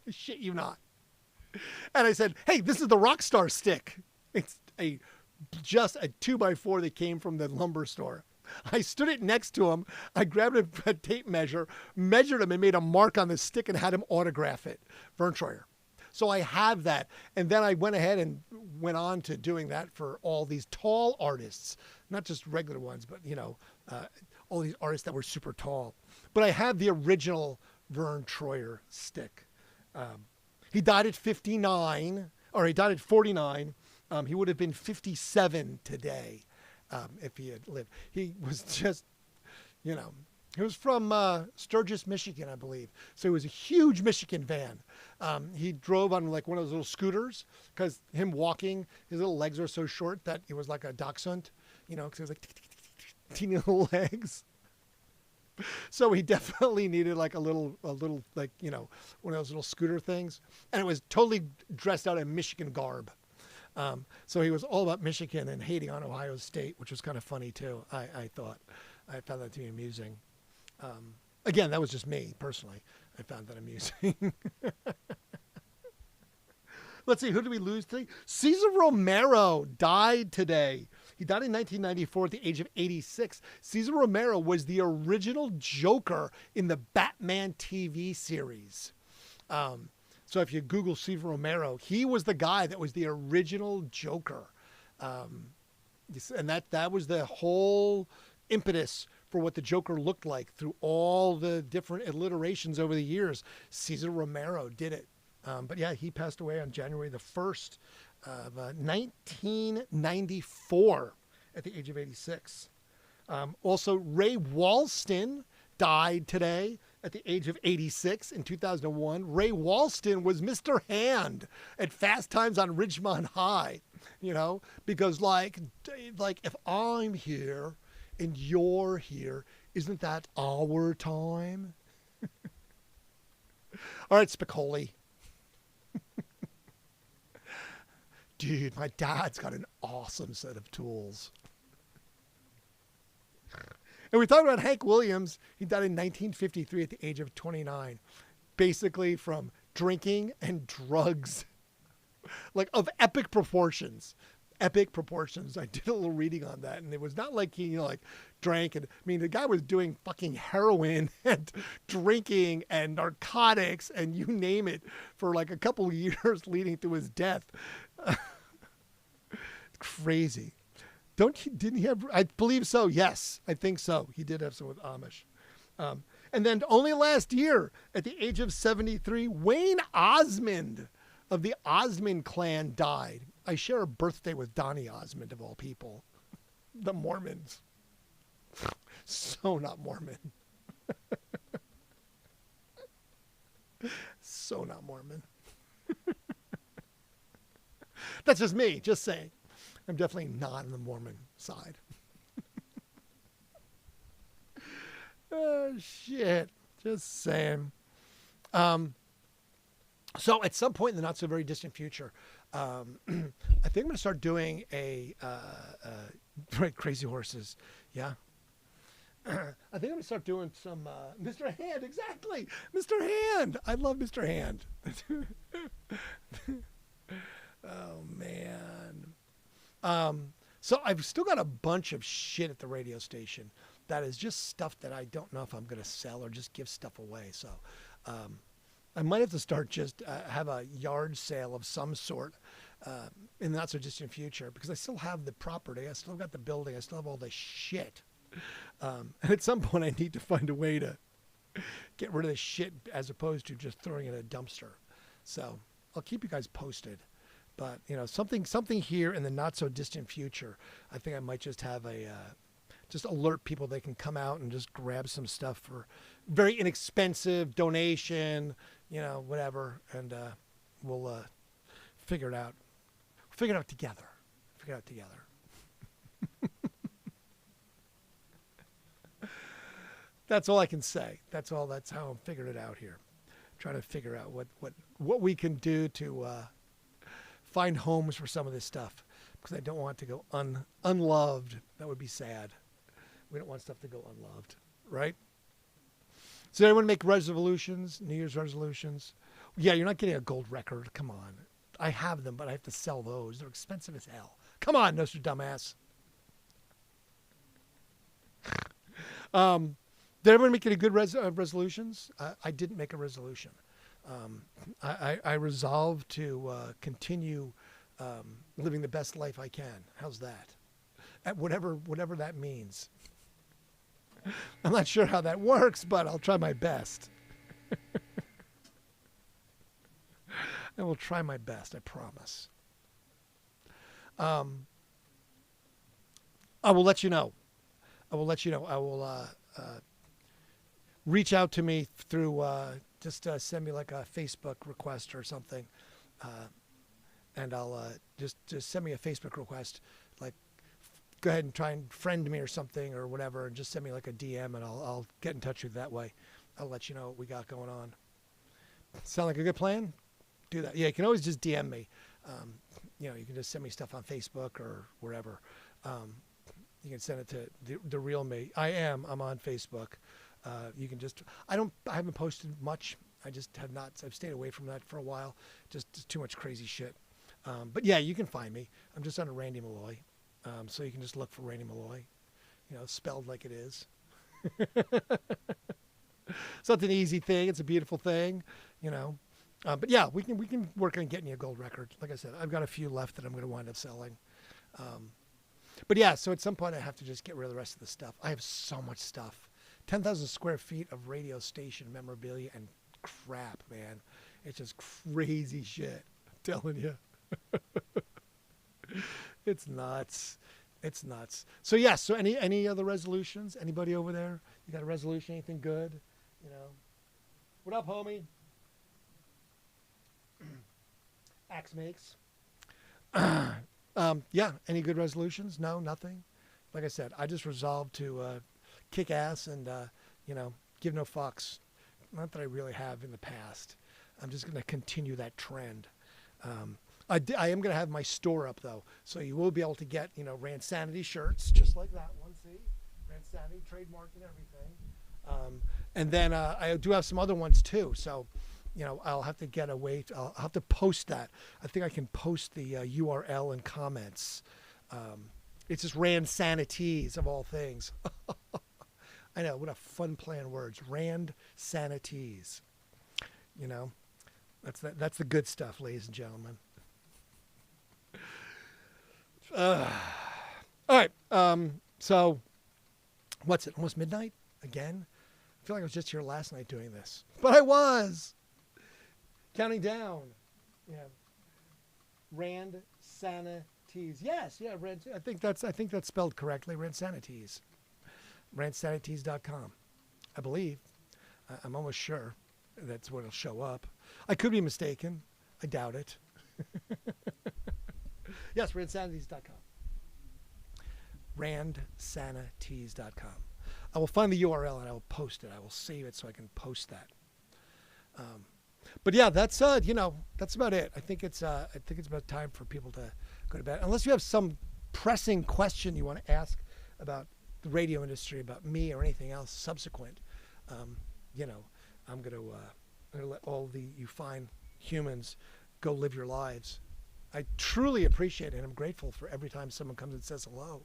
Shit you not. And I said, hey, this is the Rockstar stick. It's just a 2x4 that came from the lumber store. I stood it next to him. I grabbed a tape measure, measured him, and made a mark on the stick and had him autograph it. Vern Troyer. So I have that. And then I went ahead and went on to doing that for all these tall artists, not just regular ones, but, all these artists that were super tall. But I have the original Vern Troyer stick. He died at 59, or he died at 49. He would have been 57 today if he had lived. He was just, he was from Sturgis, Michigan, I believe. So he was a huge Michigan fan. He drove on like one of those little scooters because him walking, his little legs were so short that it was like a dachshund, because he was like teeny little legs. So he definitely needed like a little like, one of those little scooter things. And it was totally dressed out in Michigan garb. So he was all about Michigan and hating on Ohio State, which was kind of funny too. I thought. I found that to be amusing. Again, that was just me personally. I found that amusing. Let's see, who did we lose today? Cesar Romero died today. He died in 1994 at the age of 86. Cesar Romero was the original Joker in the Batman TV series. So if you Google Cesar Romero, he was the guy that was the original Joker. And that was the whole impetus for what the Joker looked like through all the different alliterations over the years. Cesar Romero did it. But yeah, he passed away on January the 1st of 1994 at the age of 86. Also, Ray Walston died today at the age of 86 in 2001. Ray Walston was Mr. Hand at Fast Times on Ridgemont High, because like if I'm here and you're here, isn't that our time? All right, Spicoli. Dude, my dad's got an awesome set of tools. And we're talking about Hank Williams. He died in 1953 at the age of 29, basically from drinking and drugs, like of epic proportions. Epic proportions. I did a little reading on that, and it was not like he, drank. And the guy was doing fucking heroin and drinking and narcotics and you name it for like a couple of years leading to his death. Crazy. Didn't he have, I believe so. Yes, I think so. He did have some with Amish. And then only last year at the age of 73, Wayne Osmond of the Osmond clan died. I share a birthday with Donny Osmond of all people. The Mormons. So not Mormon. So not Mormon. That's just me, just saying. I'm definitely not on the Mormon side. Oh, shit. Just saying. So at some point in the not so very distant future, I think I'm going to start doing a Crazy Horses. Yeah. I think I'm going to start doing some Mr. Hand. Exactly. Mr. Hand. I love Mr. Hand. Oh, man. So I've still got a bunch of shit at the radio station that is just stuff that I don't know if I'm going to sell or just give stuff away. So I might have to start just have a yard sale of some sort in the not so distant future, because I still have the property. I still got the building. I still have all the shit. And at some point I need to find a way to get rid of this shit as opposed to just throwing it in a dumpster. So I'll keep you guys posted. But, you know, something here in the not so distant future, I think I might just have just alert people they can come out and just grab some stuff for very inexpensive donation, you know, whatever. And we'll figure it out. Figure it out together. Figure it out together. That's all I can say. That's how I'm figuring it out here. Trying to figure out what we can do to find homes for some of this stuff, because I don't want it to go unloved. That would be sad. We don't want stuff to go unloved, right? So everyone make resolutions, New Year's resolutions. Yeah, you're not getting a gold record. Come on. I have them, but I have to sell those. They're expensive as hell. Come on, Nostradamus. Did everyone make any good resolutions? I didn't make a resolution. I resolved to continue living the best life I can. How's that? At whatever that means. I'm not sure how that works, but I'll try my best. I will try my best, I promise. I will let you know. I will reach out to me through just send me like a Facebook request or something, and I'll just send me a Facebook request, like go ahead and try and friend me or something or whatever, and just send me like a DM, and I'll get in touch with you that way. I'll let you know what we got going on. Sound like a good plan? Do that. Yeah, you can always just DM me. You know, you can just send me stuff on Facebook or wherever. You can send it to the real me. I'm on Facebook. You can just, I haven't posted much. I just have not, I've stayed away from that for a while. Just too much crazy shit. But yeah, you can find me. I'm just under Randy Malloy. So you can just look for Randy Malloy, you know, spelled like it is. It's not an easy thing. It's a beautiful thing, you know. But yeah, we can work on getting you a gold record. Like I said, I've got a few left that I'm going to wind up selling. But yeah, so at some point I have to just get rid of the rest of the stuff. I have so much stuff. 10,000 square feet of radio station memorabilia and crap, man. It's just crazy shit. I'm telling you. It's nuts. It's nuts. So yeah, so any other resolutions? Anybody over there? You got a resolution? Anything good? You know? What up, homie? Axe makes. Yeah, any good resolutions? No, nothing. Like I said, I just resolved to kick ass and, you know, give no fucks. Not that I really have in the past. I'm just going to continue that trend. I am going to have my store up, though. So you will be able to get, you know, Randsanity shirts, just like that one, see? Randsanity, trademark and everything. And then I do have some other ones, too. So, you know, I'll have to get a way. I'll have to post that. I think I can post the URL in comments. It's just Randsanities of all things. I know, what a fun play on words. Randsanities. You know, that's the good stuff, ladies and gentlemen. All right. So, what's it? Almost midnight again? I feel like I was just here last night doing this, but I was counting down. Yeah. Randsanities. Yes. Yeah. I think that's spelled correctly. Randsanities. Randsanities.com. I believe. I'm almost sure that's what it'll show up. I could be mistaken. I doubt it. Yes, Randsanity.com. Randsanity.com. I will find the URL and I will post it. I will save it so I can post that. But yeah, that's you know, that's about it. I think it's about time for people to go to bed. Unless you have some pressing question you want to ask about the radio industry about me or anything else subsequent. You know, I'm going to let all you fine humans go live your lives. I truly appreciate it, and I'm grateful for every time someone comes and says hello.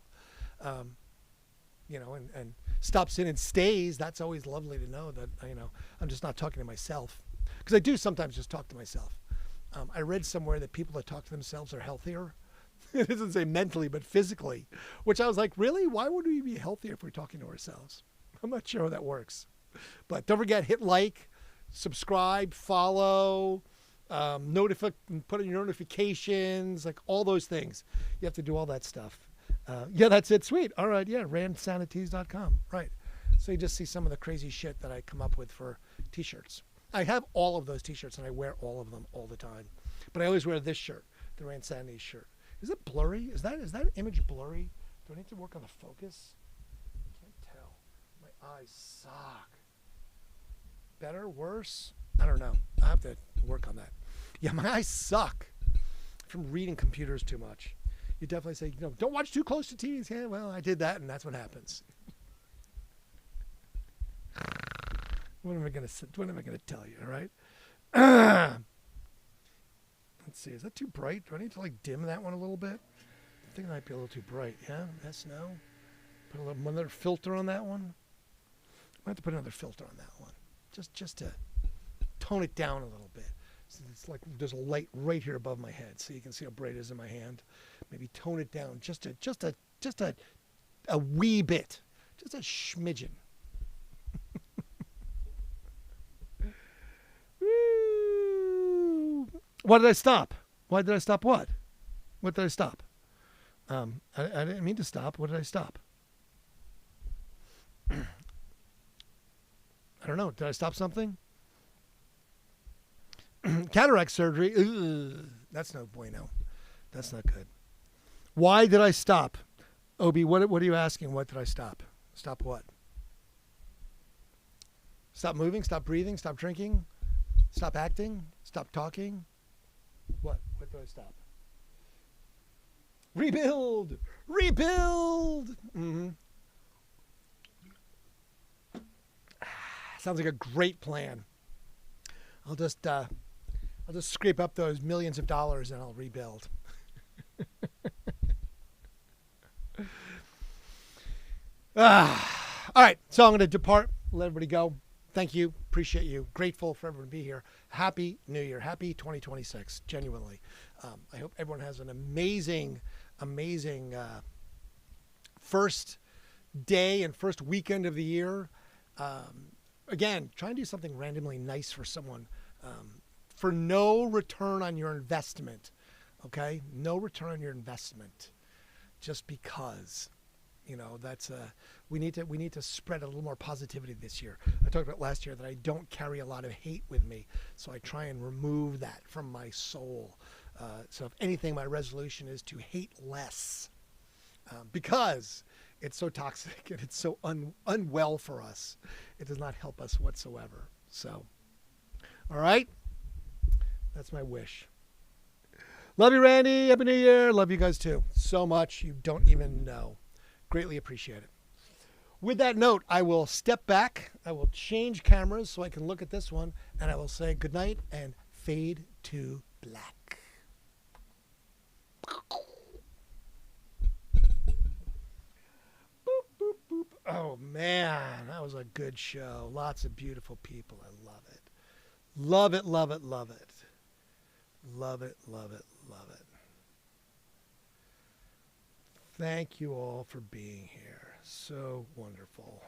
You know, and stops in and stays. That's always lovely to know that, you know, I'm just not talking to myself. Because I do sometimes just talk to myself. I read somewhere that people that talk to themselves are healthier. It doesn't say mentally, but physically. Which I was like, really? Why would we be healthier if we're talking to ourselves? I'm not sure how that works. But don't forget, hit like, subscribe, follow, put in your notifications, like all those things. You have to do all that stuff. Yeah, that's it. Sweet. All right. Yeah. Randsanities.com. Right. So you just see some of the crazy shit that I come up with for t-shirts. I have all of those t-shirts and I wear all of them all the time. But I always wear this shirt, the Randsanity shirt. Is it blurry? Is that image blurry? Do I need to work on the focus? Can't tell. My eyes suck. Better? Worse? I don't know. I have to work on that. Yeah, my eyes suck from reading computers too much. You definitely say, you know, don't watch too close to TVs. Yeah, well, I did that, and that's what happens. What am I gonna tell you? All right. Let's see. Is that too bright? Do I need to like dim that one a little bit? I think it might be a little too bright. Yeah. Yes. No. Put another filter on that one. I have to put another filter on that one, just to tone it down a little bit. So it's like there's a light right here above my head, so you can see how bright it is in my hand. Maybe tone it down just a wee bit, just a smidgen. Why did I stop? Why did I stop what? What did I stop? I didn't mean to stop. What did I stop? I don't know. Did I stop something? Cataract surgery. Ugh, that's no bueno. That's not good. Why did I stop? Obi, what are you asking? What did I stop? Stop what? Stop moving? Stop breathing? Stop drinking? Stop acting? Stop talking? What? What do I stop? Rebuild! Rebuild! Mm-hmm. Sounds like a great plan. I'll just scrape up those millions of dollars and I'll rebuild. All right, so I'm going to depart. Let everybody go. Thank you. Appreciate you. Grateful for everyone to be here. Happy New Year. Happy 2026. Genuinely. I hope everyone has an amazing first day and first weekend of the year. Again, try and do something randomly nice for someone for no return on your investment. Okay? No return on your investment. Just because. You know, that's we need to spread a little more positivity this year. I talked about last year that I don't carry a lot of hate with me, so I try and remove that from my soul. So if anything, my resolution is to hate less because it's so toxic and it's so unwell for us. It does not help us whatsoever. So, all right, that's my wish. Love you, Randy. Happy New Year. Love you guys too so much. You don't even know. Greatly appreciate it. With that note, I will step back. I will change cameras so I can look at this one, and I will say goodnight and fade to black. Boop, boop, boop. Oh, man, that was a good show. Lots of beautiful people. I love it. Love it, love it, love it. Love it, love it, love it. Thank you all for being here. So wonderful.